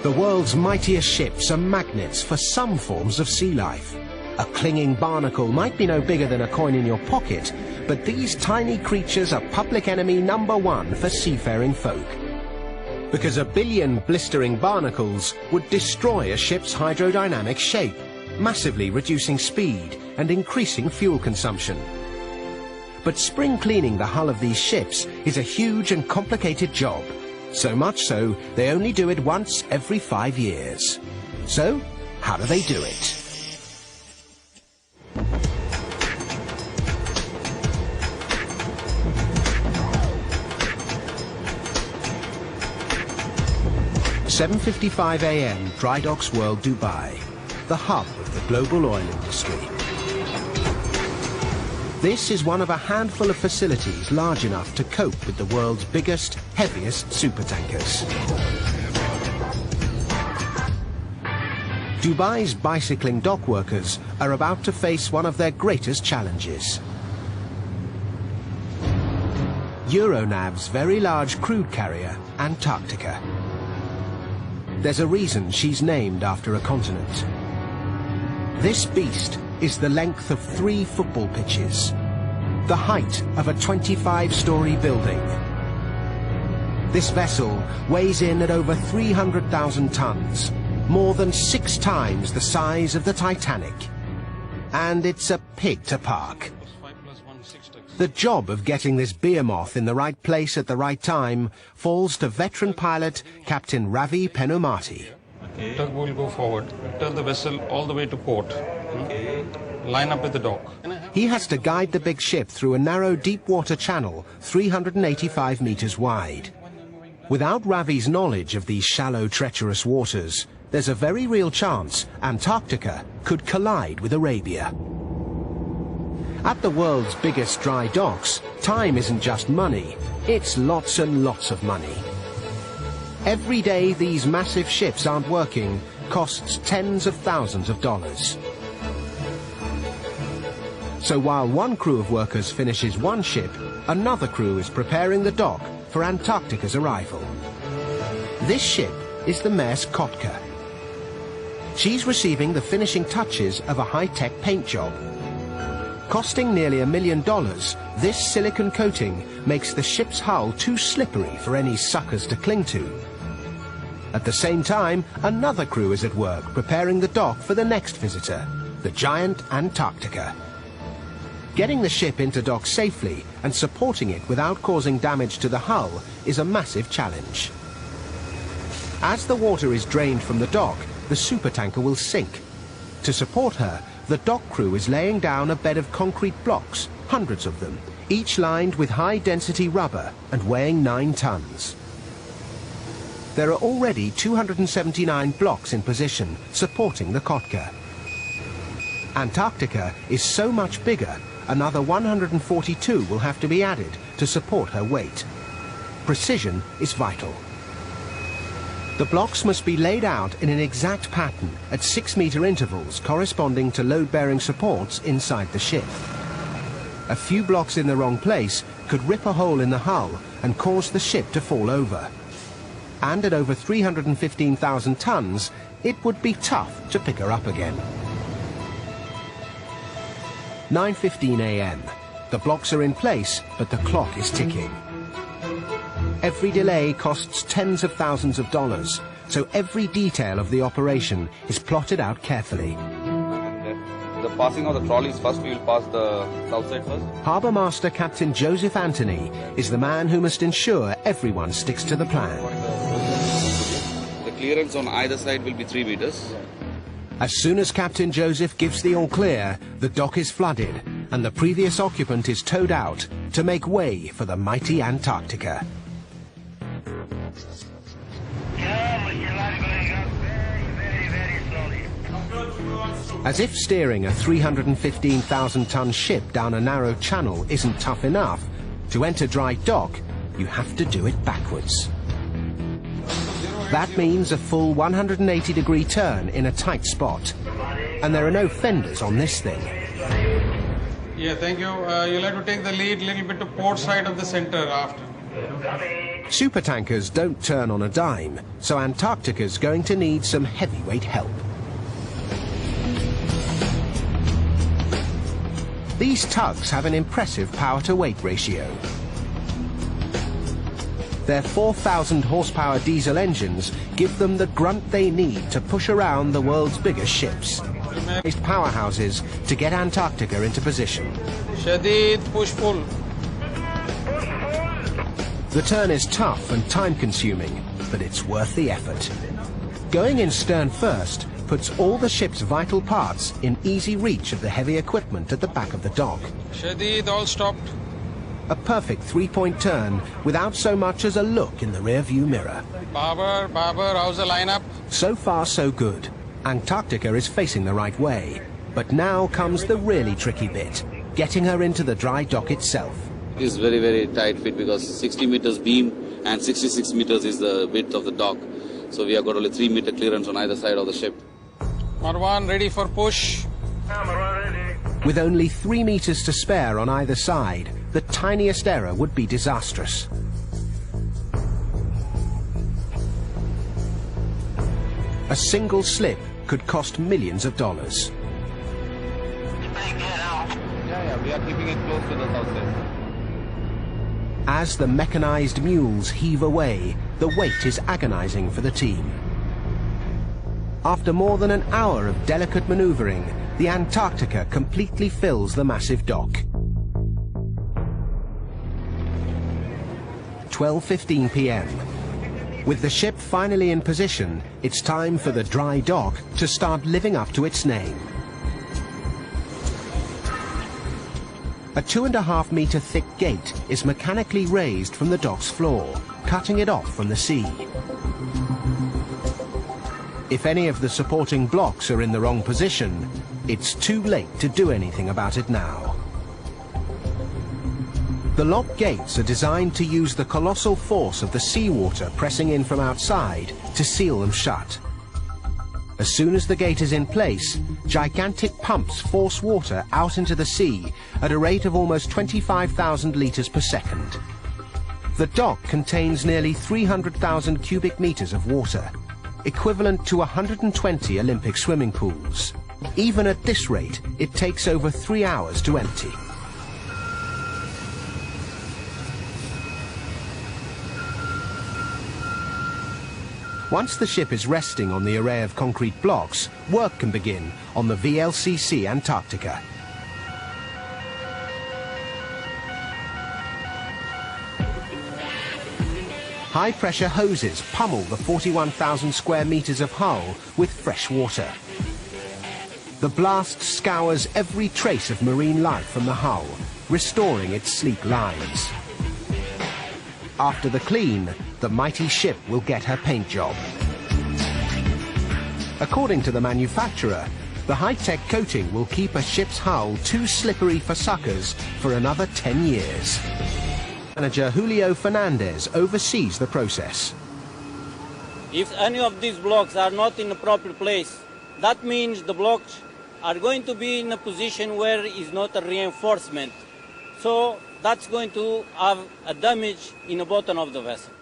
The world's mightiest ships are magnets for some forms of sea life. A clinging barnacle might be no bigger than a coin in your pocket, but these tiny creatures are public enemy #1 for seafaring folk. Because a billion blistering barnacles would destroy a ship's hydrodynamic shape, massively reducing speed and increasing fuel consumption. But spring cleaning the hull of these ships is a huge and complicated job. So much so, they only do it once every 5 years. So, how do they do it? "7:55 a.m. Dry Docks World, Dubai, the hub of the global oil industry. This is one of a handful of facilities large enough to cope with the world's biggest, heaviest supertankers. Dubai's bicycling dock workers are about to face one of their greatest challenges. Euronav's very large crude carrier, Antarctica. There's a reason she's named after a continent. This beast is the length of 3 football pitches, the height of a 25-story building. This vessel weighs in at over 300,000 tons, more than 6 times the size of the Titanic. And it's a pig to park. The job of getting this behemoth in the right place at the right time falls to veteran pilot Captain Ravi Penumati. Tug will go forward, turn the vessel all the way to port, line up with the dock. He has to guide the big ship through a narrow deep water channel 385 meters wide. Without Ravi's knowledge of these shallow, treacherous waters, there's a very real chance Antarctica could collide with Arabia. At the world's biggest dry docks, time isn't just money, it's lots and lots of money. Every day these massive ships aren't working costs tens of thousands of dollars. So while one crew of workers finishes one ship, another crew is preparing the dock for Antarctica's arrival. This ship is the Maersk Kotka. She's receiving the finishing touches of a high-tech paint job. Costing nearly $1 million, this silicon coating makes the ship's hull too slippery for any suckers to cling to. At the same time, another crew is at work preparing the dock for the next visitor, the giant Antarctica. Getting the ship into dock safely and supporting it without causing damage to the hull is a massive challenge. As the water is drained from the dock, the supertanker will sink. To support her, the dock crew is laying down a bed of concrete blocks, hundreds of them, each lined with high-density rubber and weighing 9 tons. There are already 279 blocks in position supporting the Kotka. Antarctica is so much bigger, another 142 will have to be added to support her weight. Precision is vital. The blocks must be laid out in an exact pattern at 6-meter intervals corresponding to load-bearing supports inside the ship. A few blocks in the wrong place could rip a hole in the hull and cause the ship to fall over. And at over 315,000 tons, it would be tough to pick her up again. 9:15 a.m. The blocks are in place, but the clock is ticking. Every delay costs tens of thousands of dollars, so every detail of the operation is plotted out carefully. The passing of the trolleys first, we will pass the south side first. Harbour Master Captain Joseph Anthony is the man who must ensure everyone sticks to the plan. The clearance on either side will be 3 meters. As soon as Captain Joseph gives the all clear, the dock is flooded and the previous occupant is towed out to make way for the mighty Antarctica. As if steering a 315,000-ton ship down a narrow channel isn't tough enough, to enter dry dock, you have to do it backwards. That means a full 180-degree turn in a tight spot. And there are no fenders on this thing. Yeah, thank you. You'll have to take the lead a little bit to port side of the center after. Supertankers don't turn on a dime, so Antarctica's going to need some heavyweight help. These tugs have an impressive power-to-weight ratio. Their 4,000 horsepower diesel engines give them the grunt they need to push around the world's biggest ships. These powerhouses to get Antarctica into position. Shadid, push-pull. The turn is tough and time-consuming, but it's worth the effort. Going in stern first puts all the ship's vital parts in easy reach of the heavy equipment at the back of the dock. Shadid, all stopped. A perfect three-point turn without so much as a look in the rear-view mirror. Babar, how's the lineup? So far, so good. Antarctica is facing the right way. But now comes the really tricky bit, getting her into the dry dock itself. It is very, very tight fit because 60 meters beam and 66 meters is the width of the dock. So we have got only 3 meter clearance on either side of the ship. Marwan, ready for push? With only 3 meters to spare on either side, the tiniest error would be disastrous. A single slip could cost millions of dollars. Yeah, we are keeping it close to the south side. As the mechanized mules heave away, the weight is agonizing for the team. After more than an hour of delicate maneuvering, the Antarctica completely fills the massive dock. 12:15 p.m. With the ship finally in position, it's time for the dry dock to start living up to its name. A 2.5 meter thick gate is mechanically raised from the dock's floor, cutting it off from the sea. If any of the supporting blocks are in the wrong position, it's too late to do anything about it now. The lock gates are designed to use the colossal force of the seawater pressing in from outside to seal them shut. As soon as the gate is in place, gigantic pumps force water out into the sea at a rate of almost 25,000 litres per second. The dock contains nearly 300,000 cubic metres of water, equivalent to 120 Olympic swimming pools. Even at this rate, it takes over 3 hours to empty. Once the ship is resting on the array of concrete blocks, work can begin on the VLCC Antarctica. High-pressure hoses pummel the 41,000 square meters of hull with fresh water. The blast scours every trace of marine life from the hull, restoring its sleek lines. After the clean, the mighty ship will get her paint job. According to the manufacturer, the high-tech coating will keep a ship's hull too slippery for suckers for another 10 years. Manager Julio Fernandez oversees the process. If any of these blocks are not in the proper place, that means the blocks are going to be in a position where it's not a reinforcement. So that's going to have a damage in the bottom of the vessel.